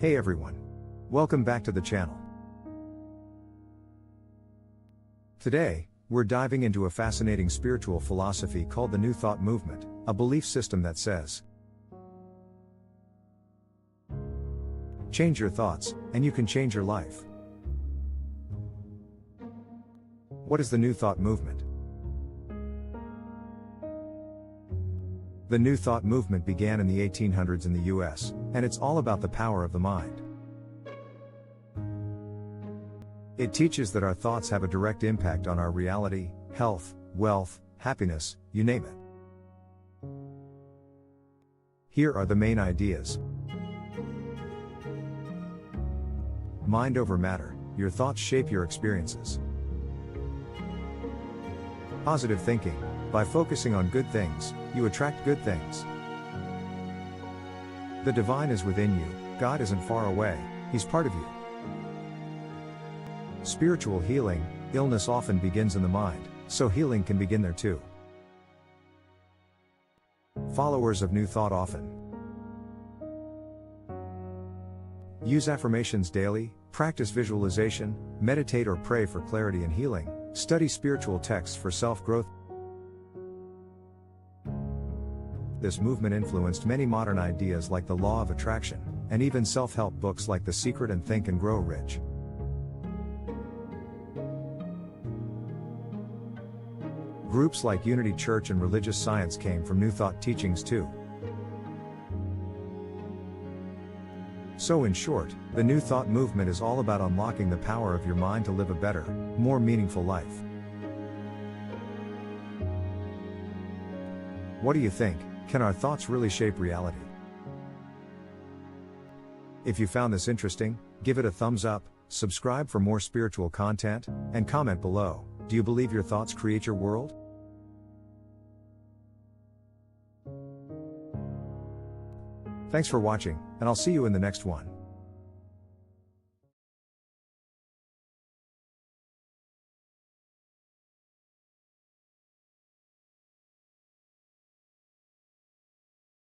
Hey everyone. Welcome back to the channel. Today, we're diving into a fascinating spiritual philosophy called the New Thought movement, a belief system that says, change your thoughts, and you can change your life. What is the New Thought movement? The New Thought movement began in the 1800s in the US, and it's all about the power of the mind. It teaches that our thoughts have a direct impact on our reality, health, wealth, happiness, you name it. Here are the main ideas. Mind over matter, your thoughts shape your experiences. Positive thinking, by focusing on good things, you attract good things. The divine is within you, God isn't far away, He's part of you. Spiritual healing, illness often begins in the mind, so healing can begin there too. Followers of New Thought often use affirmations daily, practice visualization, meditate or pray for clarity and healing, study spiritual texts for self-growth. This movement influenced many modern ideas like the law of attraction, and even self-help books like The Secret and Think and Grow Rich. Groups like Unity Church and Religious Science came from New Thought teachings too. So in short, the New Thought movement is all about unlocking the power of your mind to live a better, more meaningful life. What do you think? Can our thoughts really shape reality? If you found this interesting, give it a thumbs up, subscribe for more spiritual content, and comment below. Do you believe your thoughts create your world? Thanks for watching, and I'll see you in the next one.